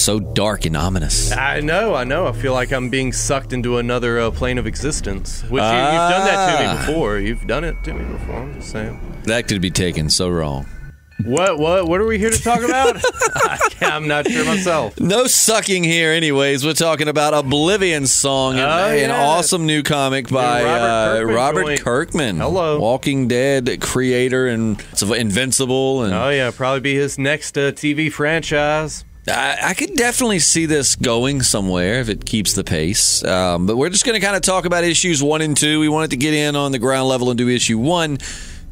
so dark and ominous. I know. I feel like I'm being sucked into another plane of existence. Which you've done that to me before. You've done it to me before. I'm just saying. That could be taken so wrong. What are we here to talk about? I'm not sure myself. No sucking here anyways. We're talking about Oblivion Song, an awesome new comic by Robert Kirkman. Hello. Walking Dead creator and Invincible. And probably be his next TV franchise. I could definitely see this going somewhere if it keeps the pace. But we're just going to kind of talk about issues 1 and 2. We wanted to get in on the ground level and do issue 1.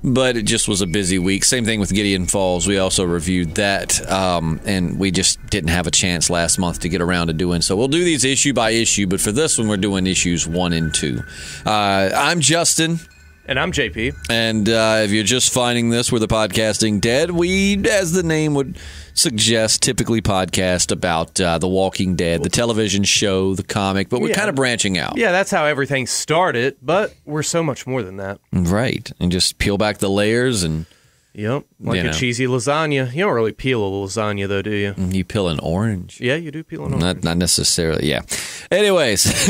But it just was a busy week. Same thing with Gideon Falls. We also reviewed that, and we just didn't have a chance last month to get around to doing so. We'll do these issue by issue, but for this one, we're doing issues 1 and 2. I'm Justin. And I'm JP. And if you're just finding this, we're the Podcasting Dead. We, as the name would suggest, typically podcast about The Walking Dead, the television show, the comic, but we're kind of branching out. Yeah, that's how everything started, but we're so much more than that. Right. And just peel back the layers and... Yep, like a cheesy lasagna. You don't really peel a lasagna, though, do you? You peel an orange. Yeah, you do peel an orange. Not necessarily, yeah. Anyways,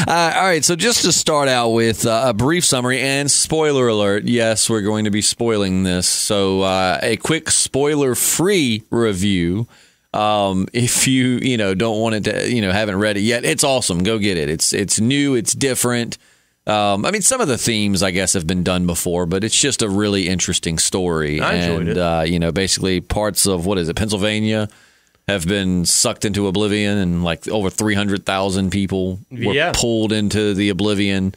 all right, so just to start out with a brief summary and spoiler alert, yes, we're going to be spoiling this. So a quick spoiler-free review. If you don't want it to, haven't read it yet, it's awesome. Go get it. It's new, it's different. Some of the themes, I guess, have been done before, but it's just a really interesting story. I enjoyed it. Basically parts of, Pennsylvania have been sucked into oblivion, and like over 300,000 people were pulled into the oblivion.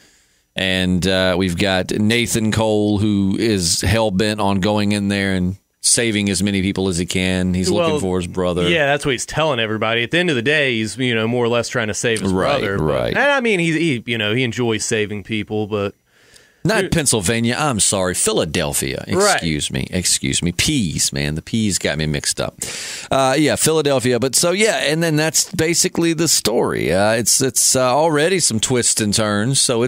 And we've got Nathan Cole, who is hell-bent on going in there and saving as many people as he can. He's looking for his brother. Yeah, that's what he's telling everybody. At the end of the day, he's more or less trying to save his brother. Right. And I mean, he enjoys saving people, but not Pennsylvania. I'm sorry, Philadelphia. Excuse me. Peas, man. The peas got me mixed up. Philadelphia. But so and then that's basically the story. It's already some twists and turns. So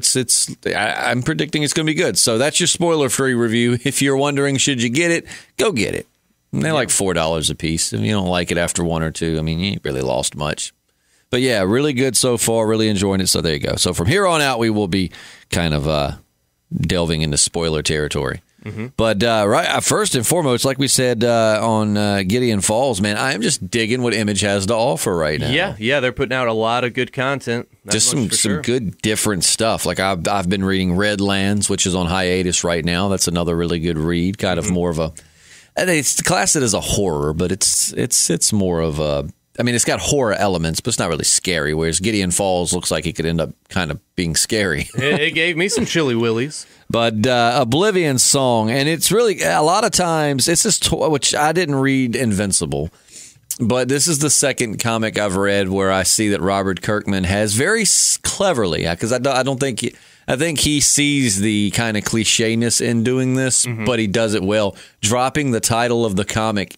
I'm predicting it's going to be good. So that's your spoiler-free review. If you're wondering, should you get it? Go get it. They're like $4 a piece. If you don't like it after 1 or 2, you ain't really lost much. But yeah, really good so far. Really enjoying it. So there you go. So from here on out, we will be kind of delving into spoiler territory. Mm-hmm. But first and foremost, like we said on Gideon Falls, man, I am just digging what Image has to offer right now. Yeah, they're putting out a lot of good content. Just some good different stuff. Like I've been reading Redlands, which is on hiatus right now. That's another really good read. Kind of more of a, it's classed as a horror, but it's more of a. It's got horror elements, but it's not really scary, whereas Gideon Falls looks like it could end up kind of being scary. It gave me some chilly willies. But Oblivion Song, and it's really, a lot of times, it's this, which I didn't read Invincible, but this is the second comic I've read where I see that Robert Kirkman has very cleverly, because I think he sees the kind of clichéness in doing this, but he does it well, dropping the title of the comic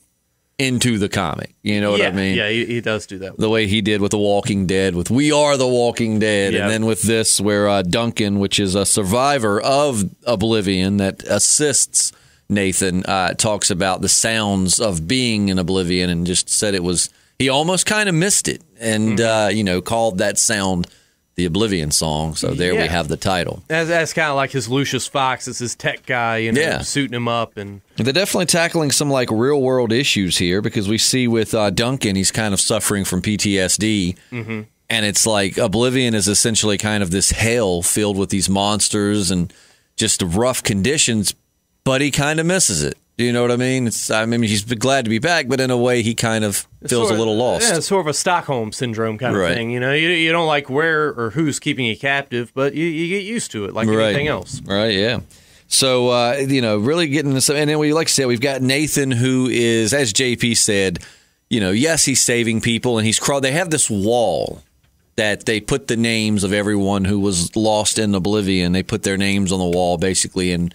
into the comic. You know what I mean? Yeah, he does do that. The way he did with The Walking Dead, with We Are the Walking Dead, and then with this where Duncan, which is a survivor of Oblivion that assists Nathan, talks about the sounds of being in Oblivion and just said he almost kind of missed it and, called that sound the Oblivion Song. So there we have the title. That's kind of like his Lucius Fox. It's his tech guy, suiting him up. And they're definitely tackling some like real world issues here because we see with Duncan, he's kind of suffering from PTSD. Mm-hmm. And it's like Oblivion is essentially kind of this hell filled with these monsters and just rough conditions, but he kind of misses it. Do you know what I mean? He's glad to be back, but in a way, he kind of feels a little lost. Yeah, it's sort of a Stockholm syndrome kind of thing. You don't like where or who's keeping you captive, but you get used to it like anything else. Right, yeah. So, really getting this. And then like I said, we've got Nathan, who is, as JP said, yes, he's saving people, and they have this wall that they put the names of everyone who was lost in Oblivion. They put their names on the wall, basically, in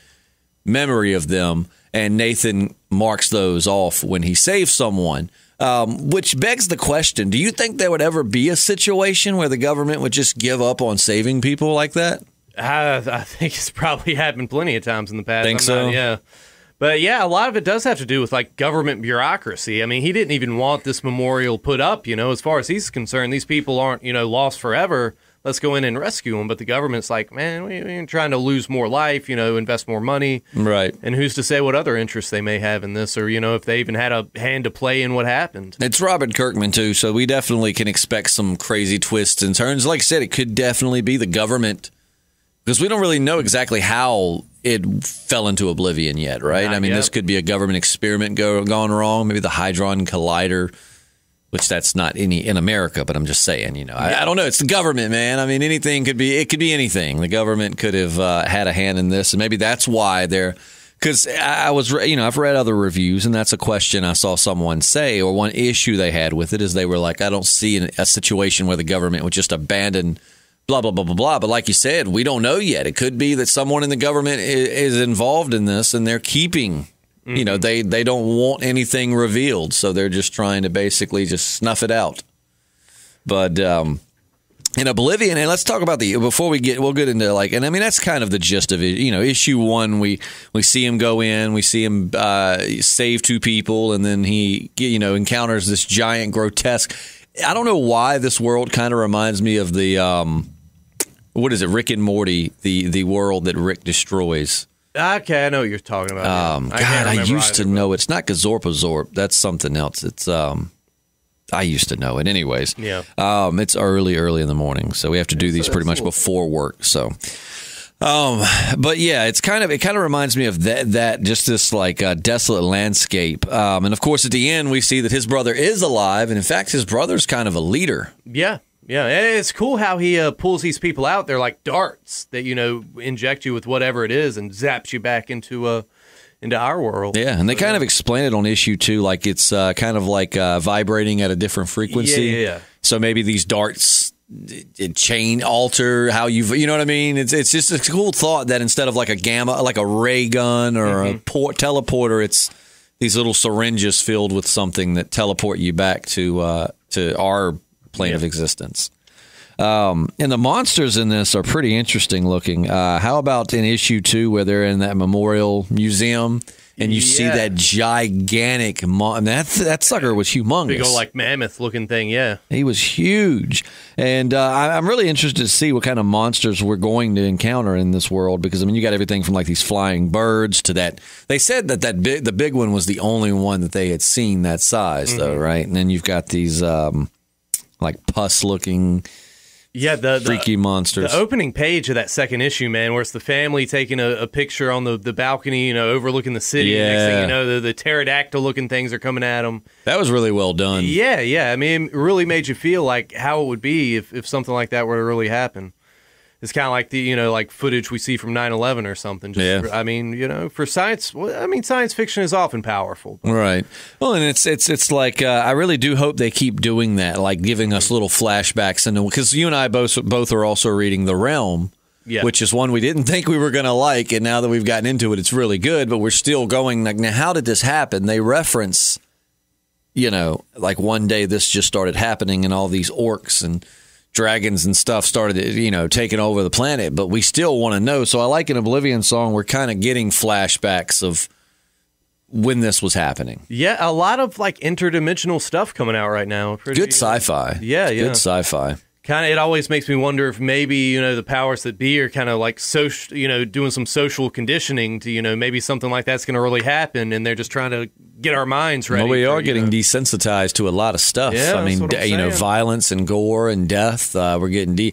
memory of them. And Nathan marks those off when he saves someone, which begs the question, do you think there would ever be a situation where the government would just give up on saving people like that? I think it's probably happened plenty of times in the past. So? Yeah. But yeah, a lot of it does have to do with like government bureaucracy. I mean, he didn't even want this memorial put up, as far as he's concerned. These people aren't, lost forever. Let's go in and rescue them. But the government's like, man, we ain't trying to lose more life, invest more money. Right. And who's to say what other interests they may have in this, or, if they even had a hand to play in what happened. It's Robert Kirkman, too, so we definitely can expect some crazy twists and turns. Like I said, it could definitely be the government, because we don't really know exactly how it fell into oblivion yet, right? Not yet. This could be a government experiment gone wrong, maybe the Hadron Collider, which that's not in America, but I'm just saying, I don't know. It's the government, man. I mean, anything could be, it could be anything. The government could have had a hand in this, and maybe that's why they're, because I've read other reviews, and that's a question I saw someone say, or one issue they had with it is they were like, I don't see a situation where the government would just abandon blah, blah, blah, blah, blah. But like you said, we don't know yet. It could be that someone in the government is involved in this, and they're keeping, they don't want anything revealed. So they're just trying to basically just snuff it out. But in Oblivion, and let's talk about we'll get into that's kind of the gist of it. Issue 1, we see him go in, we see him save 2 people, and then he, encounters this giant grotesque. I don't know why this world kind of reminds me of the, what is it, Rick and Morty, the world that Rick destroys. Okay, I know what you're talking about. I used to know. It's not Gazorpazorp. That's something else. It's I used to know it. Anyways, yeah. It's early in the morning, so we have to do these pretty much before work. So, but yeah, it kind of reminds me of that just this like desolate landscape. And of course, at the end, we see that his brother is alive, and in fact, his brother's kind of a leader. Yeah. Yeah, it's cool how he pulls these people out. They're like darts that, inject you with whatever it is and zaps you back into our world. Yeah, and they kind of explain it on issue 2, like it's kind of like vibrating at a different frequency. Yeah. So maybe these darts chain alter how you know what I mean? It's just a cool thought that instead of like a gamma, like a ray gun or a teleporter, it's these little syringes filled with something that teleport you back to our plane of existence. And the monsters in this are pretty interesting looking. How about in issue 2 where they're in that memorial museum and you see that gigantic that sucker was humongous. Big old like mammoth looking thing, yeah. He was huge. And I'm really interested to see what kind of monsters we're going to encounter in this world, because you got everything from like these flying birds to that. They said that the big one was the only one that they had seen that size though, right? And then you've got these like pus-looking, freaky monsters. The opening page of that second issue, man, where it's the family taking a picture on the balcony, overlooking the city. Yeah. Next thing you know, the pterodactyl-looking things are coming at them. That was really well done. Yeah. It really made you feel like how it would be if something like that were to really happen. It's kind of like the, like footage we see from 9/11 or something. For science, science fiction is often powerful. Right. Well, and it's like, I really do hope they keep doing that, like giving us little flashbacks. Because you and I both are also reading The Realm, which is one we didn't think we were going to like. And now that we've gotten into it, it's really good. But we're still going, like, now how did this happen? They reference, like one day this just started happening and all these orcs and dragons and stuff started, taking over the planet, but we still want to know. So I like in Oblivion Song, we're kind of getting flashbacks of when this was happening. Yeah, a lot of like interdimensional stuff coming out right now. Good sci-fi. Yeah. Good sci-fi. Kind of, it always makes me wonder if maybe, the powers that be are kind of like, doing some social conditioning to, maybe something like that's going to really happen, and they're just trying to get our minds ready. Well, we are getting desensitized to a lot of stuff. Yeah, violence and gore and death. We're getting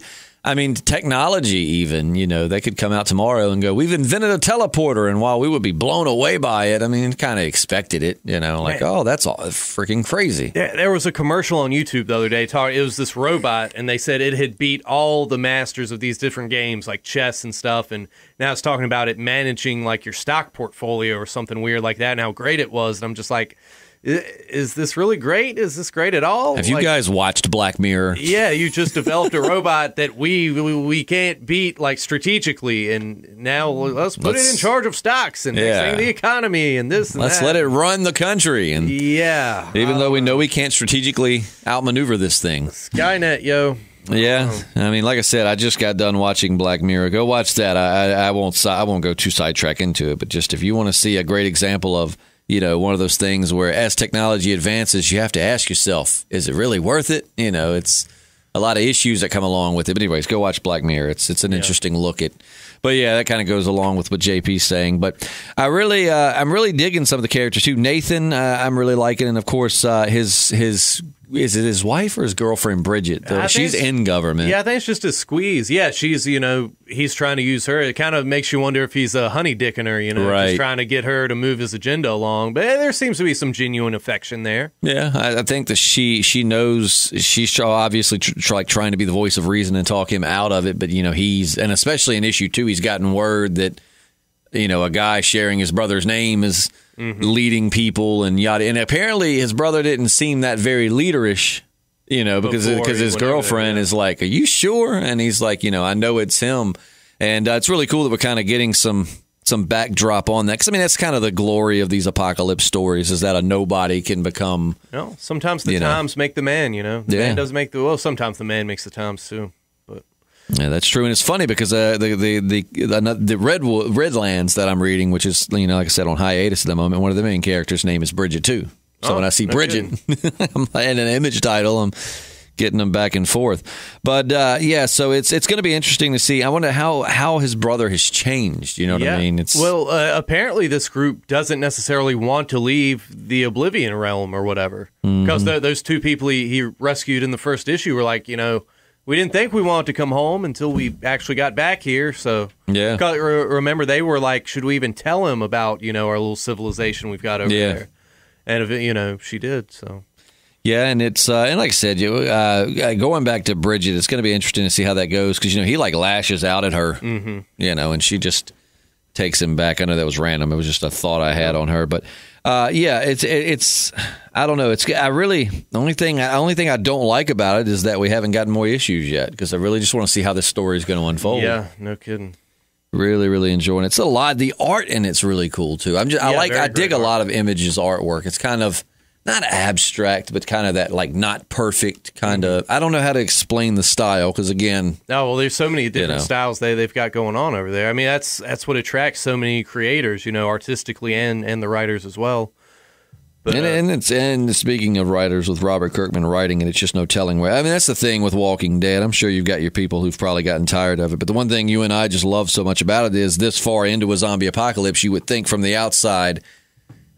technology even, they could come out tomorrow and go, we've invented a teleporter. And while we would be blown away by it, kind of expected it, oh, that's all freaking crazy. There was a commercial on YouTube the other day. It was this robot, and they said it had beat all the masters of these different games, like chess and stuff. And now it's talking about it managing like your stock portfolio or something weird like that, and how great it was. And I'm just like, is this really great? Is this great at all? Have you guys watched Black Mirror? Yeah, you just developed a robot that we can't beat like strategically, and now let's put it in charge of stocks and the economy and this and let's let it run the country. And even though we know we can't strategically outmaneuver this thing. Skynet, yo. Yeah, I mean, like I said, I just got done watching Black Mirror. Go watch that. I won't go too sidetrack into it, but just if you want to see a great example of, one of those things where as technology advances, you have to ask yourself, is it really worth it? It's a lot of issues that come along with it. But anyways, go watch Black Mirror. It's an interesting look at. But yeah, that kind of goes along with what JP's saying. But I'm really digging some of the characters too. Nathan, I'm really liking, and of course his is it his wife or his girlfriend Bridget? She's in government. Yeah, I think it's just a squeeze. Yeah, she's he's trying to use her. It kind of makes you wonder if he's a honey dicking her. Right. Just trying to get her to move his agenda along. But there seems to be some genuine affection there. Yeah, I think that she knows she's obviously trying to be the voice of reason and talk him out of it. But he's, and especially in issue 2, he's gotten word that a guy sharing his brother's name is leading people and yada. And apparently his brother didn't seem that very leaderish, because his girlfriend is like, "Are you sure?" And he's like, "I know it's him." And it's really cool that we're kind of getting some backdrop on that. Because, that's kind of the glory of these apocalypse stories, is that a nobody can become... sometimes the times make the man, The man doesn't make sometimes the man makes the times, too. Yeah, that's true, and it's funny because the Redlands that I'm reading, which is like I said on hiatus at the moment, one of the main characters' name is Bridget too. So when I see Bridget and an image title, I'm getting them back and forth. But so it's going to be interesting to see. I wonder how his brother has changed. You know what I mean? Apparently this group doesn't necessarily want to leave the Oblivion realm or whatever, because those two people he rescued in the first issue were like, we didn't think we wanted to come home until we actually got back here. So, remember, they were like, should we even tell him about, our little civilization we've got over there? And, she did. So, yeah, and it's and like I said, going back to Bridget, it's going to be interesting to see how that goes because, he like lashes out at her, and she just takes him back. I know that was random. It was just a thought I had on her. But, it's I don't know. The only thing I don't like about it is that we haven't gotten more issues yet because I really just want to see how this story is going to unfold. Yeah, no kidding. Really, really enjoying it. It's a lot. The art in it's really cool too. I dig a lot of Image's artwork. It's kind of not abstract, but kind of that like not perfect kind of. I don't know how to explain the style because again, there's so many different styles they've got going on over there. I mean, that's what attracts so many creators, artistically and the writers as well. But, and speaking of writers, with Robert Kirkman writing it, it's just no telling where. I mean, that's the thing with Walking Dead. I'm sure you've got your people who've probably gotten tired of it. But the one thing you and I just love so much about it is this far into a zombie apocalypse, you would think from the outside,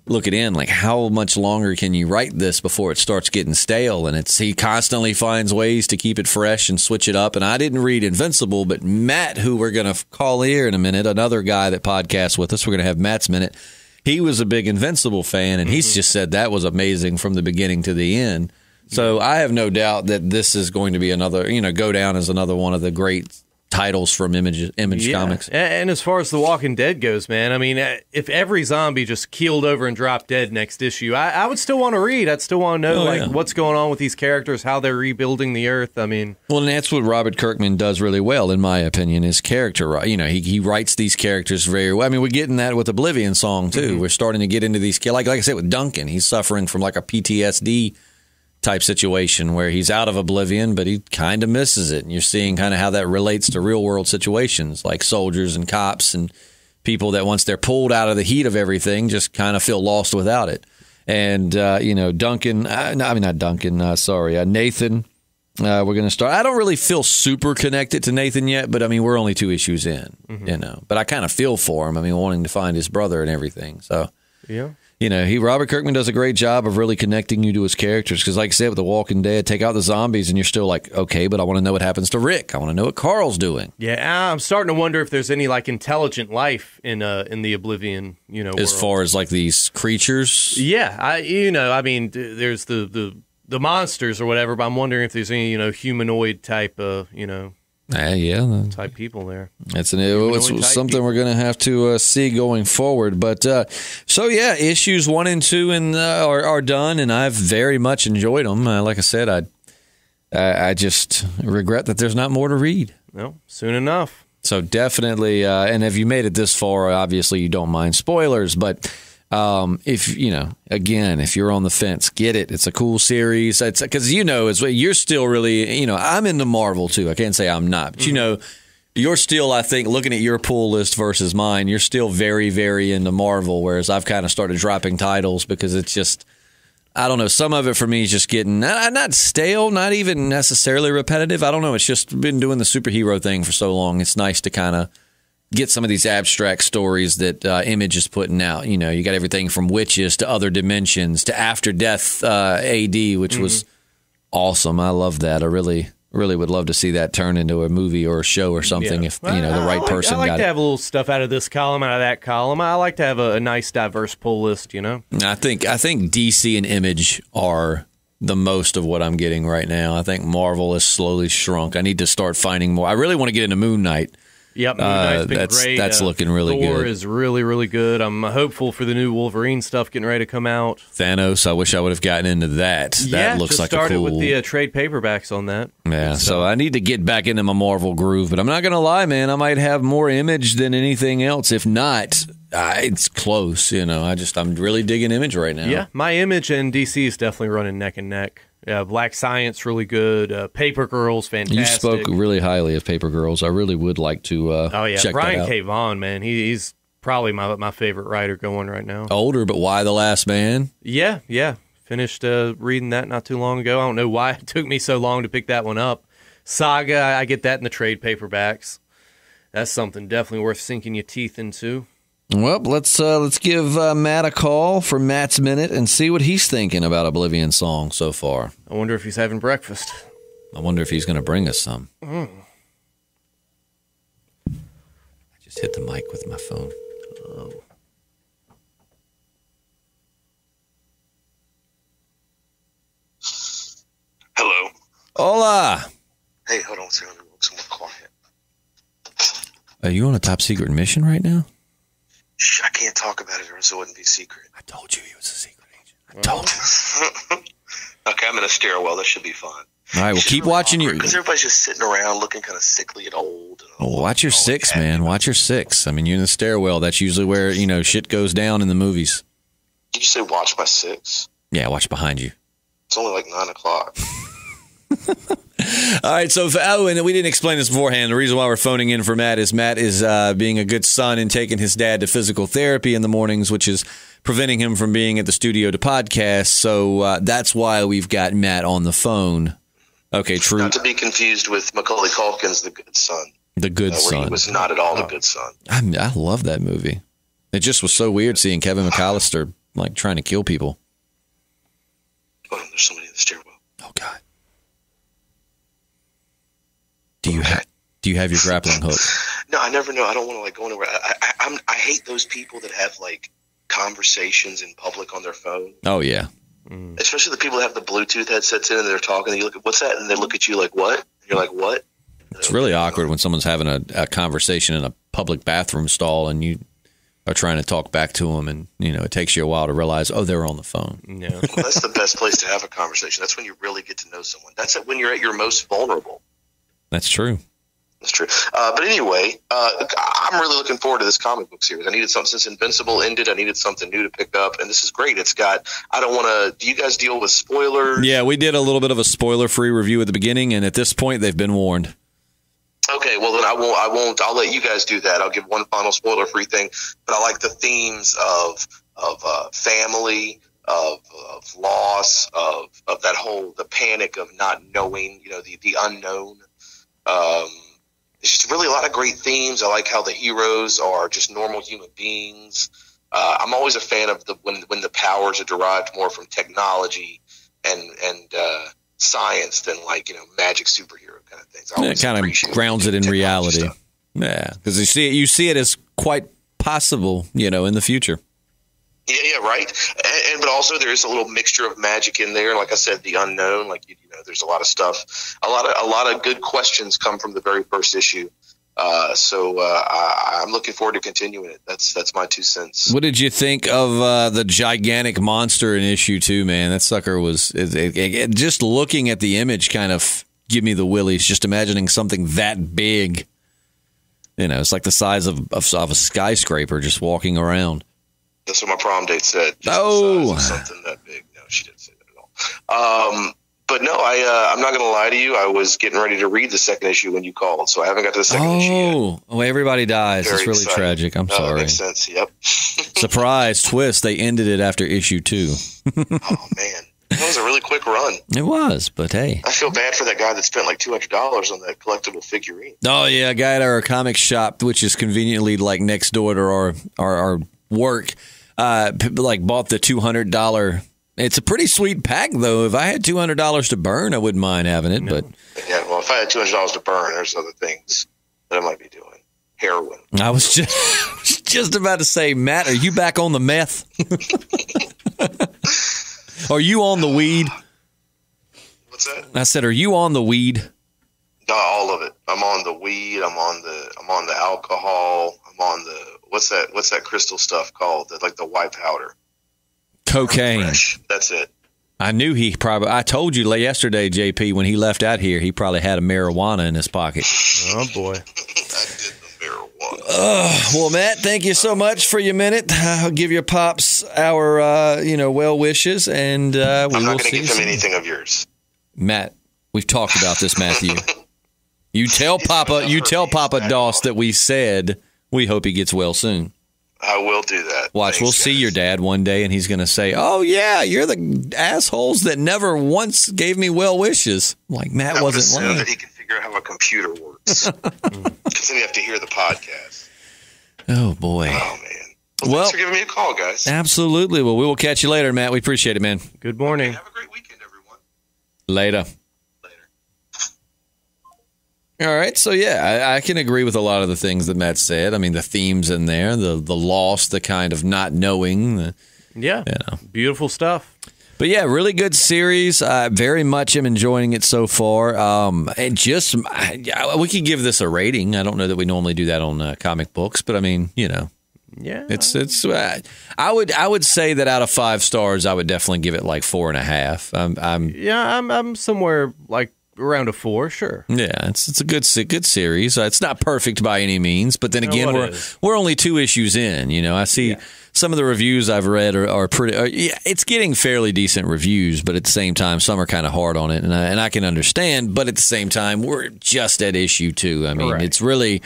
look it in, like how much longer can you write this before it starts getting stale? And he constantly finds ways to keep it fresh and switch it up. And I didn't read Invincible, but Matt, who we're going to call here in a minute, another guy that podcasts with us, we're going to have Matt's Minute. He was a big Invincible fan, and he's just said that was amazing from the beginning to the end. So I have no doubt that this is going to be another, go down as another one of the great titles from Image Comics. And as far as The Walking Dead goes, man, I mean, if every zombie just keeled over and dropped dead next issue, I would still want to read. I'd still want to know what's going on with these characters, how they're rebuilding the earth. I mean, well, and that's what Robert Kirkman does really well, in my opinion, is character. He writes these characters very well. I mean, we're getting that with Oblivion Song too. We're starting to get into these, like I said with Duncan, he's suffering from like a PTSD type situation where he's out of Oblivion, but he kind of misses it. And you're seeing kind of how that relates to real world situations like soldiers and cops and people that once they're pulled out of the heat of everything just kind of feel lost without it. And, Nathan, we're going to start. I don't really feel super connected to Nathan yet, but I mean, we're only 2 issues in, but I kind of feel for him. I mean, wanting to find his brother and everything. So, yeah. Robert Kirkman does a great job of really connecting you to his characters. Because, like I said, with The Walking Dead, take out the zombies, and you're still like, okay, but I want to know what happens to Rick. I want to know what Carl's doing. Yeah, I'm starting to wonder if there's any like intelligent life in the Oblivion, world. As far as like these creatures. Yeah, I mean, there's the monsters or whatever, but I'm wondering if there's any humanoid type type people there. It's something we're going to have to see going forward. But issues 1 and 2 are done, and I've very much enjoyed them. Like I said, I just regret that there's not more to read. No, soon enough. So definitely, and if you made it this far, obviously you don't mind spoilers, but If if you're on the fence, get it. It's a cool series. It's because you're still really, I'm into Marvel too. I can't say I'm not, but you're still, I think, looking at your pull list versus mine, you're still very, very into Marvel, whereas I've kind of started dropping titles because it's just, I don't know, some of it for me is just getting not stale, not even necessarily repetitive. I don't know. It's just been doing the superhero thing for so long. It's nice to kind of get some of these abstract stories that Image is putting out. You got everything from Witches to Other Dimensions to After Death AD, which was awesome. I love that. I really would love to see that turn into a movie or a show or something if the right person got it. I like to have a little stuff out of this column, out of that column. I like to have a nice, diverse pull list, I think DC and Image are the most of what I'm getting right now. I think Marvel has slowly shrunk. I need to start finding more. I really want to get into Moon Knight. Yep, Moon Knight's been great. That's looking really good. Thor is really, really good. I'm hopeful for the new Wolverine stuff getting ready to come out. Thanos, I wish I would have gotten into that. That looks like a cool... started with the trade paperbacks on that. Yeah, so I need to get back into my Marvel groove, but I'm not going to lie, man. I might have more Image than anything else. If not, it's close. I'm really digging Image right now. Yeah, my Image and DC is definitely running neck and neck. Black Science, really good. Paper Girls, fantastic. You spoke really highly of Paper Girls. I really would like to check Brian that out. K. Vaughan, man, he's probably my favorite writer going right now. Older, but why The Last Man? Yeah. Finished reading that not too long ago. I don't know why it took me so long to pick that one up. Saga, I get that in the trade paperbacks. That's something definitely worth sinking your teeth into. Well, let's give Matt a call for Matt's Minute and see what he's thinking about Oblivion Song so far. I wonder if he's having breakfast. I wonder if he's going to bring us some. I just hit the mic with my phone. Oh. Hello. Hola. Hey, hold on a second. Someone quiet. Are you on a top secret mission right now? Shh, I can't talk about it or else it wouldn't be secret. I told you he was a secret agent. I told you. Okay, I'm in a stairwell. That should be fun. All right, well, keep really watching your... Because everybody's just sitting around looking kind of sickly and old. Watch your six, man. Watch your six. I mean, you're in the stairwell. That's usually where, shit goes down in the movies. Did you say watch my six? Yeah, watch behind you. It's only like 9 o'clock. All right, and we didn't explain this beforehand. The reason why we're phoning in for Matt is being a good son and taking his dad to physical therapy in the mornings, which is preventing him from being at the studio to podcast. So that's why we've got Matt on the phone. Okay, true. Not to be confused with Macaulay Culkin's The Good Son. The Good Son. He was not at all the good son. I love that movie. It just was so weird seeing Kevin McAllister trying to kill people. Oh, there's somebody in the stairwell. Oh, God. Do you have your grappling hook? No, I never know. I don't want to go anywhere. I hate those people that have conversations in public on their phone. Oh yeah, especially the people that have the Bluetooth headsets in and they're talking. And you look at what's that, and they look at you like what? And you're like what? It's really awkward when someone's having a conversation in a public bathroom stall and you are trying to talk back to them, and it takes you a while to realize they're on the phone. Yeah, well, that's the best place to have a conversation. That's when you really get to know someone. That's when you're at your most vulnerable. That's true. That's true. But anyway, I'm really looking forward to this comic book series. I needed something since Invincible ended. I needed something new to pick up, and this is great. It's got. I don't want to. Do you guys deal with spoilers? Yeah, we did a little bit of a spoiler-free review at the beginning, and at this point, they've been warned. Okay, well then I won't. I'll let you guys do that. I'll give one final spoiler-free thing. But I like the themes of family, of loss, of that whole the panic of not knowing. The unknown. It's just really a lot of great themes. I like how the heroes are just normal human beings. I'm always a fan of when the powers are derived more from technology and science than magic superhero kind of things. It kind of grounds it in reality. Stuff. Yeah, because you see it as quite possible, in the future. Yeah, right. But also there is a little mixture of magic in there. Like I said, the unknown. There's a lot of stuff. A lot of good questions come from the very first issue. So I'm looking forward to continuing it. That's my 2 cents. What did you think of the gigantic monster in issue 2, man? That sucker was just looking at the image kind of give me the willies. Just imagining something that big. It's like the size of a skyscraper just walking around. That's what my prom date said. Just Oh, the size of something that big. No, she didn't say that at all. But no, I'm not going to lie to you. I was getting ready to read the second issue when you called, so I haven't got to the second issue yet. Oh, everybody dies. Very It's really excited. tragic. I'm sorry. That makes sense. Yep. Surprise twist. They ended it after issue 2. Oh man, that was a really quick run. It was, but hey. I feel bad for that guy that spent like $200 on that collectible figurine. Oh yeah, a guy at our comic shop, which is conveniently like next door to our work, like bought the $200. It's a pretty sweet pack, though. If I had $200 to burn, I wouldn't mind having it. But yeah, well, if I had $200 to burn, there's other things that I might be doing. Heroin. I was just about to say, Matt, are you back on the meth? Are you on the weed? What's that? I said, are you on the weed? No, all of it. I'm on the weed. I'm on the alcohol. I'm on the what's that crystal stuff called? Like the white powder. Cocaine. Fresh. That's it. I knew I told you yesterday, JP, when he left out here, he probably had a marijuana in his pocket. Oh, boy. I did the marijuana. Well, Matt, thank you so much for your minute. I'll give your pops our, well wishes, and we I'm not will going to see give him anything of yours. Matt, we've talked about this, Matthew. You tell Papa Doss that we said we hope he gets well soon. I will do that. Watch, Thanks, we'll see guys. your dad one day, and he's going to say, "Oh yeah, you're the assholes that never once gave me well wishes." Like Matt I would wasn't assume lying. that he can figure out how a computer works. Because then you have to hear the podcast. Oh boy. Oh man. Well, Well, thanks for giving me a call, guys. absolutely. Well, we will catch you later, Matt. We appreciate it, man. Good morning. Have a great weekend, everyone. Later. Later. All right, so yeah, I can agree with a lot of the things that Matt said. I mean, the themes in there, the loss, the kind of not knowing. Yeah. Beautiful stuff. But yeah, really good series. Very much am enjoying it so far. And we could give this a rating. I don't know that we normally do that on comic books, but I mean, Yeah. it's. I would say that out of 5 stars, I would definitely give it like 4.5. I'm somewhere like around a 4, sure. Yeah, it's a good series. It's not perfect by any means, but then again, we're only 2 issues in. I see some of the reviews I've read are pretty. It's getting fairly decent reviews, but at the same time, some are kind of hard on it, and I can understand. But at the same time, we're just at issue 2. I mean, It's really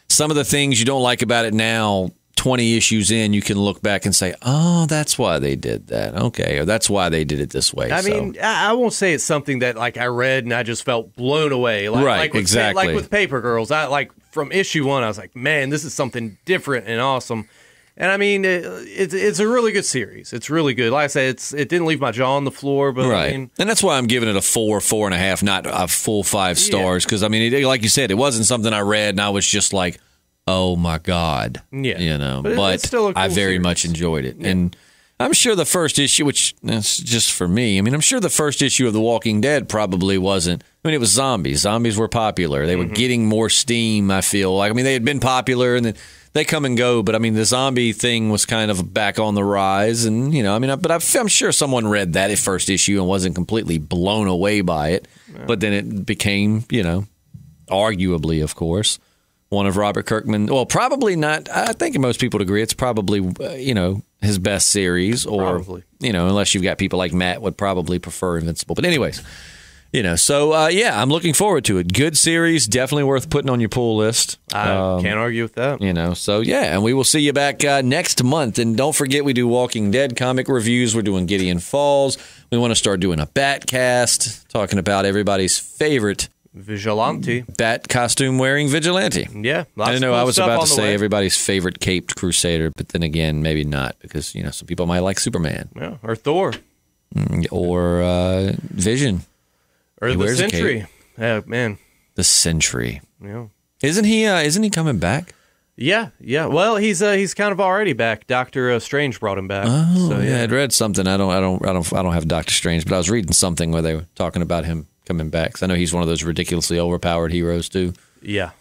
some of the things you don't like about it now. 20 issues in, you can look back and say, "Oh, that's why they did that." Okay, or that's why they did it this way. I mean, I won't say it's something that like I read and I just felt blown away. Like with, exactly. Like with Paper Girls, I like from issue 1, I was like, man, this is something different and awesome. And I mean, it's a really good series. It's really good. Like I said, it didn't leave my jaw on the floor, but right. I mean, And that's why I'm giving it a 4, 4.5, not a full 5 stars. Because I mean, like you said, it wasn't something I read and I was just like, oh my God. Yeah. But it's still a cool I very series. much enjoyed it. Yeah. And I'm sure the first issue, which that's just for me, I mean, I'm sure the first issue of The Walking Dead probably wasn't. I mean, it was zombies. Zombies were popular. They were getting more steam, I feel like. I mean, they had been popular and then they come and go, but I mean, the zombie thing was kind of back on the rise. And, I'm sure someone read that first issue and wasn't completely blown away by it. Yeah. But then it became, arguably, of course, one of Robert Kirkman. Well, probably not. I think most people would agree it's probably, his best series. Or, probably. Unless you've got people like Matt would probably prefer Invincible. But anyways, I'm looking forward to it. Good series. Definitely worth putting on your pull list. I can't argue with that. And we will see you back next month. And don't forget, we do Walking Dead comic reviews. We're doing Gideon Falls. We want to start doing a Batcast, talking about everybody's favorite Vigilante. Bat costume wearing vigilante. Yeah. I know I was about to say everybody's favorite caped crusader, but then again, maybe not, because, some people might like Superman. Yeah. Or Thor. Or Vision. Or the Sentry. Yeah, man. The Sentry. Yeah. Isn't he coming back? Yeah. Well, he's kind of already back. Doctor Strange brought him back. Oh, so, yeah. I'd read something. I don't have Doctor Strange, but I was reading something where they were talking about him coming back. 'Cause I know he's one of those ridiculously overpowered heroes too. Yeah.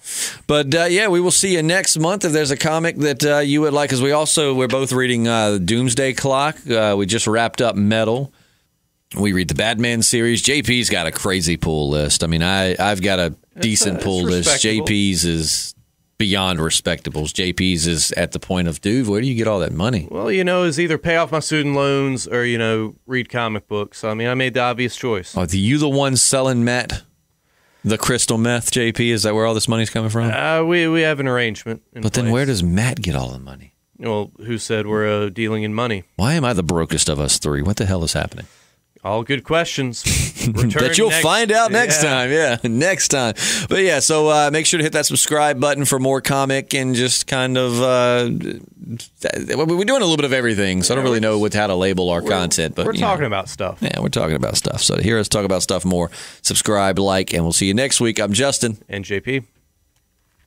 But we will see you next month if there's a comic that you would like. Because we're both reading Doomsday Clock. We just wrapped up Metal. We read the Batman series. JP's got a crazy pull list. I mean, I've got a decent pull list. JP's is beyond respectables. JP's is at the point of, dude, where do you get all that money? Well, it's either pay off my student loans or, read comic books. I mean, I made the obvious choice. Are you the one selling Matt the crystal meth, JP? Is that where all this money's coming from? We have an arrangement in But then place. where does Matt get all the money? Well, who said we're dealing in money? Why am I the brokest of us three? What the hell is happening? All good questions. That you'll find out next time. Yeah, next time. But yeah, so make sure to hit that subscribe button for more comic and just kind of we're doing a little bit of everything, so I don't really know how to label our content. But we're talking about stuff. Yeah, we're talking about stuff. So to hear us talk about stuff more, subscribe, like, and we'll see you next week. I'm Justin. And JP.